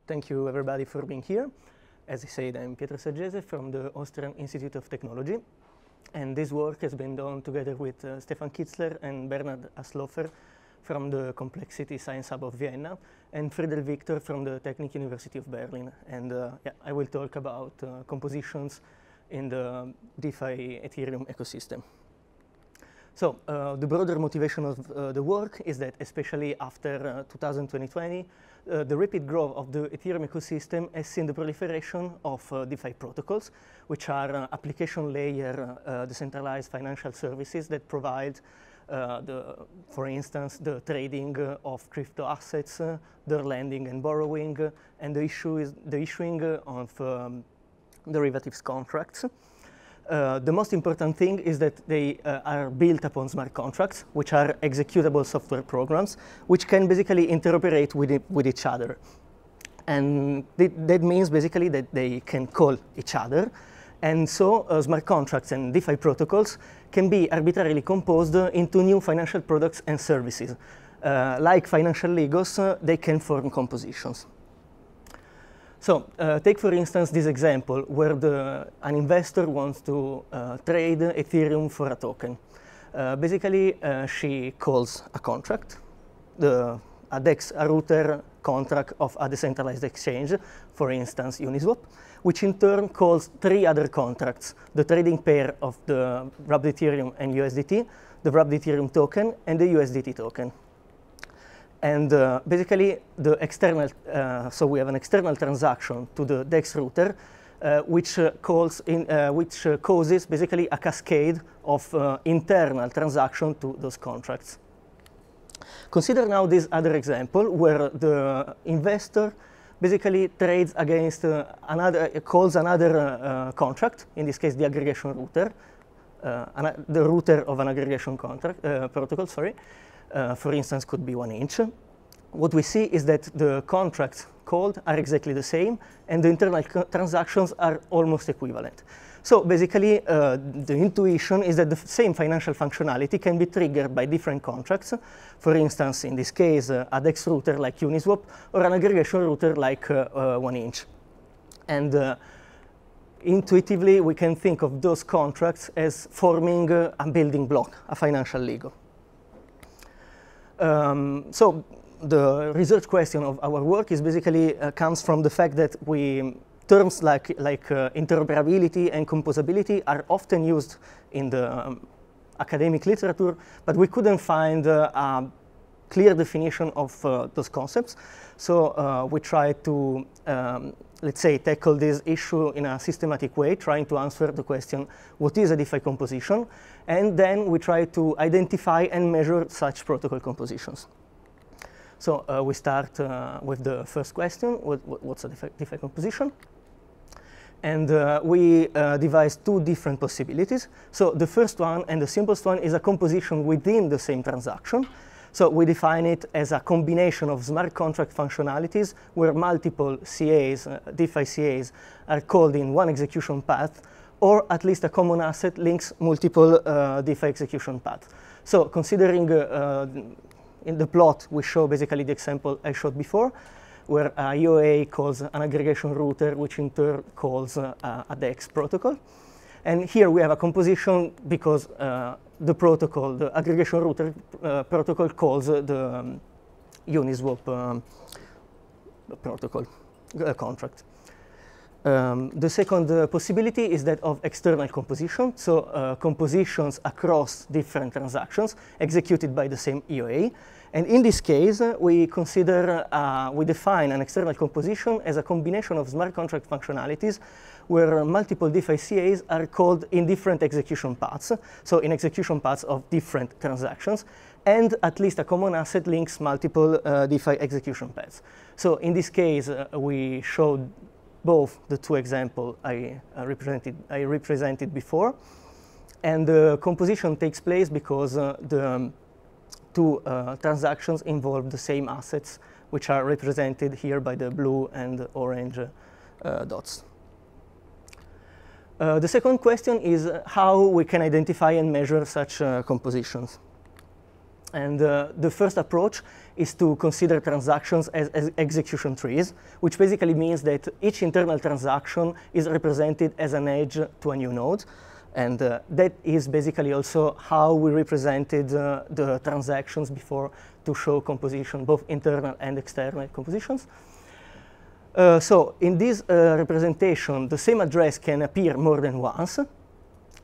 Thank you, everybody, for being here. As I said, I'm Pietro Saggese from the Austrian Institute of Technology. And this work has been done together with Stefan Kitzler and Bernhard Aslofer from the Complexity Science Hub of Vienna, and Friedel Victor from the Technical University of Berlin. And I will talk about compositions in the DeFi Ethereum ecosystem. So the broader motivation of the work is that, especially after 2020, the rapid growth of the Ethereum ecosystem has seen the proliferation of DeFi protocols, which are application layer decentralized financial services that provide, for instance, the trading of crypto assets, their lending and borrowing, and the issuing of derivatives contracts. The most important thing is that they are built upon smart contracts, which are executable software programs, which can basically interoperate with each other. And that means basically that they can call each other. And so smart contracts and DeFi protocols can be arbitrarily composed into new financial products and services. Like financial Legos, they can form compositions. So take, for instance, this example where an investor wants to trade Ethereum for a token. Basically, she calls a contract, a router contract of a decentralized exchange, for instance, Uniswap, which in turn calls 3 other contracts: the trading pair of the wrapped Ethereum and USDT, the wrapped Ethereum token, and the USDT token. And basically, the external, so we have an external transaction to the DEX router, which causes basically a cascade of internal transactions to those contracts. Consider now this other example where the investor basically trades against calls another contract, in this case the aggregation router, the router of an aggregation contract protocol, sorry. For instance, could be 1inch. What we see is that the contracts called are exactly the same, and the internal transactions are almost equivalent. So basically, the intuition is that the same financial functionality can be triggered by different contracts. For instance, in this case, a DEX router like Uniswap, or an aggregation router like 1inch. And intuitively, we can think of those contracts as forming a building block, a financial Lego. So the research question of our work is basically comes from the fact that terms like interoperability and composability are often used in the academic literature, but we couldn't find a clear definition of those concepts. So we tried to, let's say, tackle this issue in a systematic way, trying to answer the question, what is a DeFi composition? And then we try to identify and measure such protocol compositions. So we start with the first question, what's a DeFi composition? And we devised 2 different possibilities. So the first one, and the simplest one, is a composition within the same transaction. So we define it as a combination of smart contract functionalities where multiple CAs, DeFi CAs, are called in one execution path, or at least a common asset links multiple DeFi execution paths. So considering in the plot, we show basically the example I showed before, where a UA calls an aggregation router, which in turn calls a DEX protocol. And here we have a composition because the protocol, the aggregation router protocol, calls the Uniswap protocol contract. The second possibility is that of external composition, so compositions across different transactions executed by the same EOA. And in this case, we define an external composition as a combination of smart contract functionalities where multiple DeFi CAs are called in different execution paths, so in execution paths of different transactions, and at least a common asset links multiple DeFi execution paths. So in this case, we showed both the 2 examples I represented before, and the composition takes place because the 2 transactions involve the same assets, which are represented here by the blue and orange dots. The second question is how we can identify and measure such compositions. And the first approach is to consider transactions as execution trees, which basically means that each internal transaction is represented as an edge to a new node. And that is basically also how we represented the transactions before to show composition, both internal and external compositions. So in this representation, the same address can appear more than once,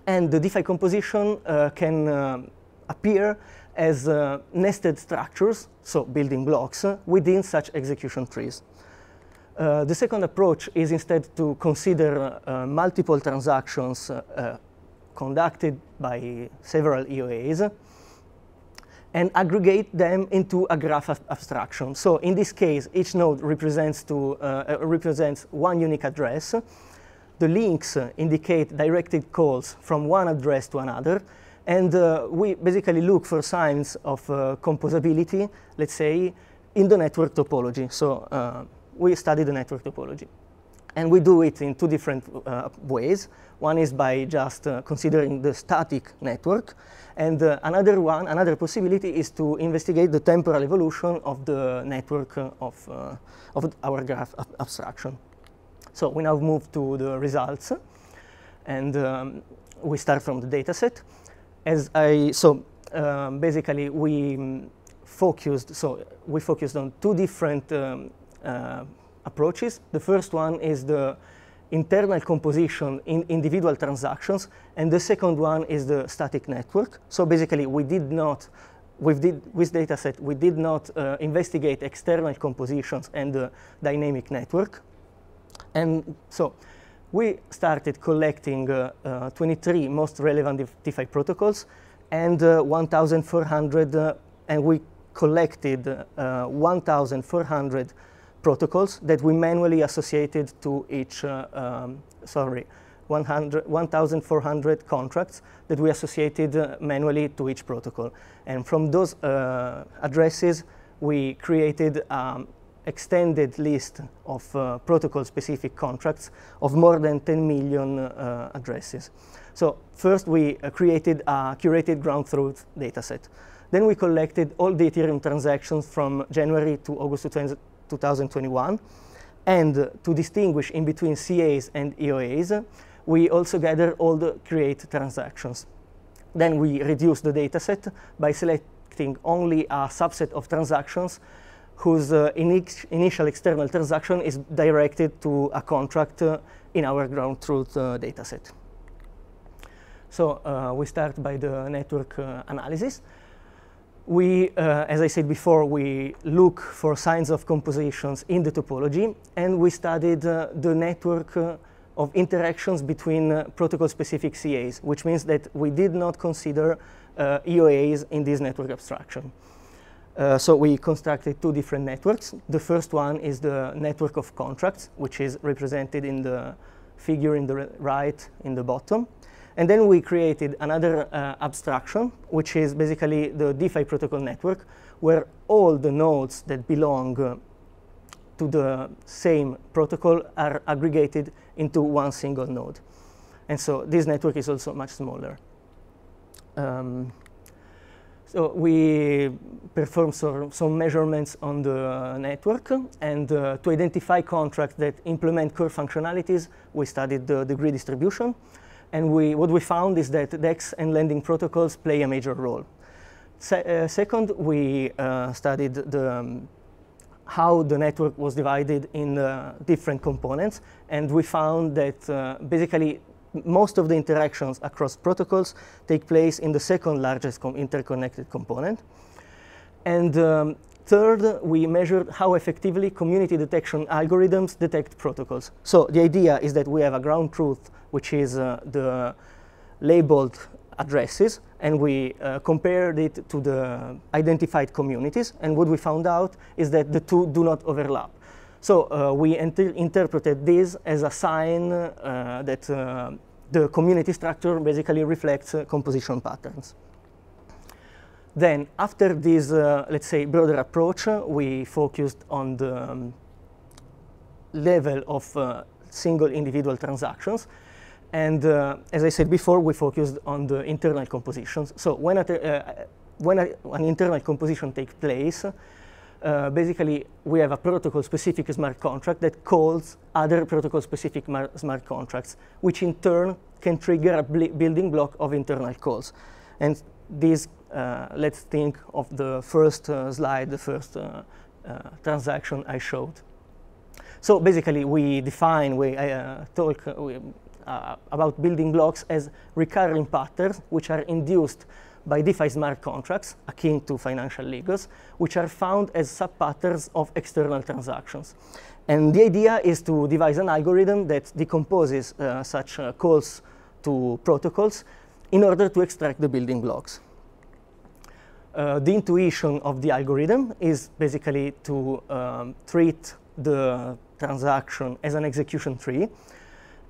and the DeFi composition can appear as nested structures, so building blocks, within such execution trees. The second approach is instead to consider multiple transactions conducted by several EOAs and aggregate them into a graph abstraction. So in this case, each node represents one unique address. The links indicate directed calls from one address to another. And we basically look for signs of composability, let's say, in the network topology. So we study the network topology. And we do it in two different ways. One is by just considering the static network. And another possibility is to investigate the temporal evolution of the network of our graph abstraction. So we now move to the results. And we start from the dataset. Basically, we focused on two different approaches. The first one is the internal composition in individual transactions, and the second one is the static network. So basically, with this dataset, we did not investigate external compositions and the dynamic network. And so we started collecting 23 most relevant DeFi protocols and 1,400, and we collected 1,400 protocols that we manually associated to each, 1,400 contracts that we associated manually to each protocol. And from those addresses, we created extended list of protocol-specific contracts of more than 10 million addresses. So first, we created a curated ground truth dataset. Then we collected all the Ethereum transactions from January to August 2021. And to distinguish in between CAs and EOAs, we also gather all the create transactions. Then we reduce the dataset by selecting only a subset of transactions whose initial external transaction is directed to a contract in our ground truth dataset. So we start by the network analysis. We, as I said before, we look for signs of compositions in the topology, and we studied the network of interactions between protocol-specific CAs, which means that we did not consider EOAs in this network abstraction. So we constructed two different networks. The first one is the network of contracts, which is represented in the figure in the right in the bottom. And then we created another abstraction, which is basically the DeFi protocol network, where all the nodes that belong to the same protocol are aggregated into one single node. And so this network is also much smaller. So we performed some measurements on the network, and to identify contracts that implement core functionalities, we studied the degree distribution. And what we found is that DEX and lending protocols play a major role. Second, we studied how the network was divided in different components, and we found that basically most of the interactions across protocols take place in the second largest interconnected component. And third, we measured how effectively community detection algorithms detect protocols. So the idea is that we have a ground truth, which is the labeled addresses, and we compared it to the identified communities. And what we found out is that the two do not overlap. So we interpreted this as a sign that the community structure basically reflects composition patterns. Then, after this, let's say, broader approach, we focused on the level of single individual transactions. And as I said before, we focused on the internal compositions. So when when an internal composition takes place, basically we have a protocol-specific smart contract that calls other protocol-specific smart contracts, which in turn can trigger a building block of internal calls. And this, let's think of the first slide, the first transaction I showed. So basically, we define, we talk about building blocks as recurring patterns which are induced by DeFi smart contracts, akin to financial ledgers, which are found as sub-patterns of external transactions. And the idea is to devise an algorithm that decomposes such calls to protocols in order to extract the building blocks. The intuition of the algorithm is basically to treat the transaction as an execution tree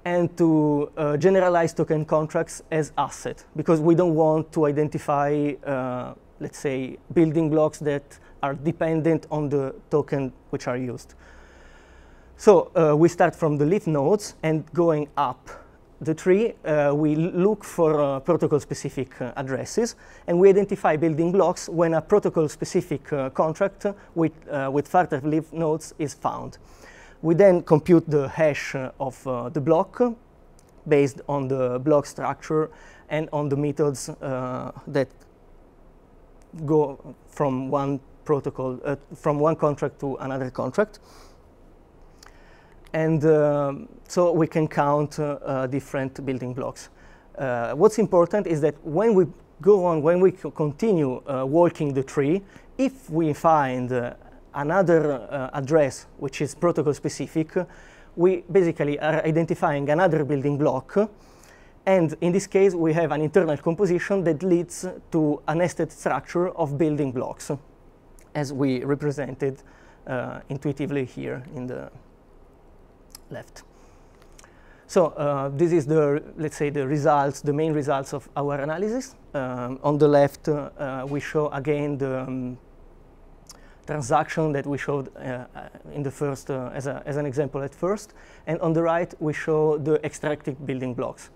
and to generalize token contracts as asset, because we don't want to identify, let's say, building blocks that are dependent on the token which are used. So we start from the leaf nodes, and going up the tree, we look for protocol-specific addresses, and we identify building blocks when a protocol-specific contract with further leaf nodes is found. We then compute the hash of the block based on the block structure and on the methods that go from one protocol, from one contract to another contract. And so we can count different building blocks. What's important is that when we go on, when we continue walking the tree, if we find another address which is protocol specific, we basically are identifying another building block. And in this case, we have an internal composition that leads to a nested structure of building blocks, as we represented intuitively here in the left. So this is the, let's say, the results, the main results of our analysis. On the left, we show again the transaction that we showed in the first, as an example at first. And on the right, we show the extracted building blocks.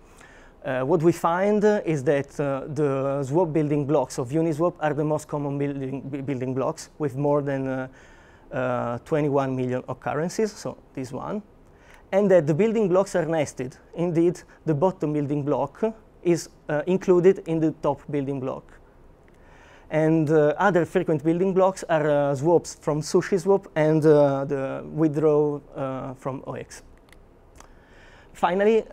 What we find is that the swap building blocks of Uniswap are the most common building blocks, with more than 21 million occurrences, so this one. And that the building blocks are nested. Indeed, the bottom building block is included in the top building block. And other frequent building blocks are swaps from SushiSwap and the withdraw from OX. Finally,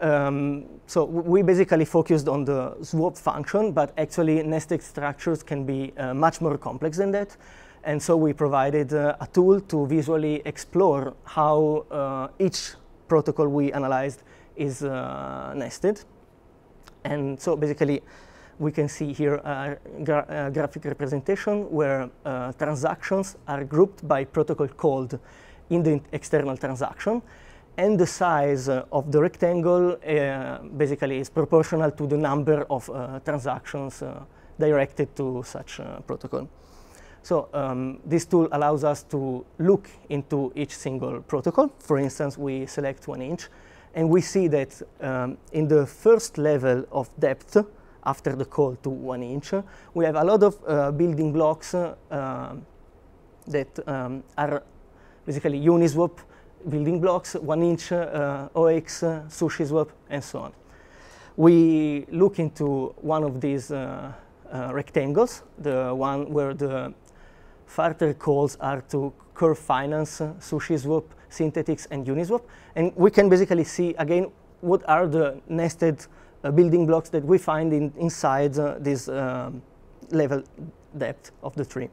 so we basically focused on the swap function, but actually nested structures can be much more complex than that. And so we provided a tool to visually explore how each protocol we analyzed is nested. And so basically, we can see here a graphic representation where transactions are grouped by protocol called in the external transaction. And the size of the rectangle basically is proportional to the number of transactions directed to such protocol. So this tool allows us to look into each single protocol. For instance, we select 1 inch, and we see that in the first level of depth, after the call to 1 inch, we have a lot of building blocks that are basically Uniswap building blocks, 1 inch, OX, SushiSwap, and so on. We look into one of these rectangles, the one where the further calls are to Curve Finance, SushiSwap, Synthetics, and Uniswap. And we can basically see, again, what are the nested building blocks that we find inside this level depth of the tree.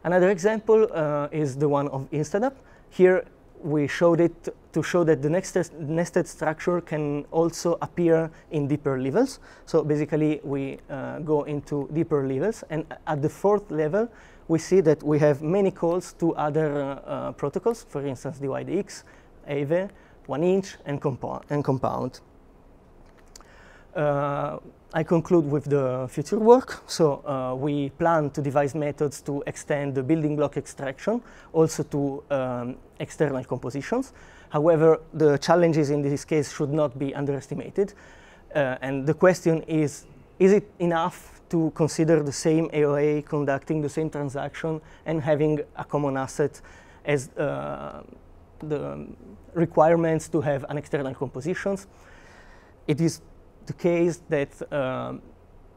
Another example is the one of Instadap. Here we showed it to show that the nested structure can also appear in deeper levels. So basically, we go into deeper levels, and at the 4th level, we see that we have many calls to other protocols, for instance, DYDX, Aave, 1 inch, and Compound. I conclude with the future work. So we plan to devise methods to extend the building block extraction also to external compositions. However, the challenges in this case should not be underestimated. And the question is is it enough to consider the same AOA conducting the same transaction and having a common asset as the requirements to have an external compositions? It is the case that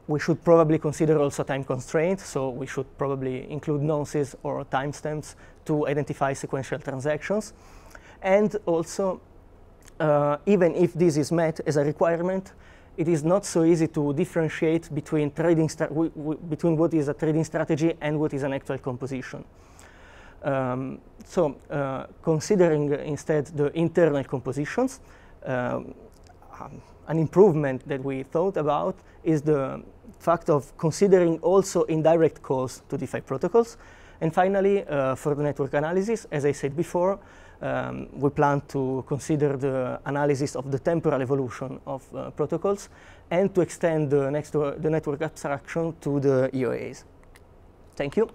we should probably consider also time constraints, so we should probably include nonces or timestamps to identify sequential transactions. And also, even if this is met as a requirement, it is not so easy to differentiate between between what is a trading strategy and what is an actual composition. Considering instead the internal compositions, an improvement that we thought about is the fact of considering also indirect calls to DeFi protocols. And finally, for the network analysis, as I said before, we plan to consider the analysis of the temporal evolution of protocols and to extend the network abstraction to the EOAs. Thank you.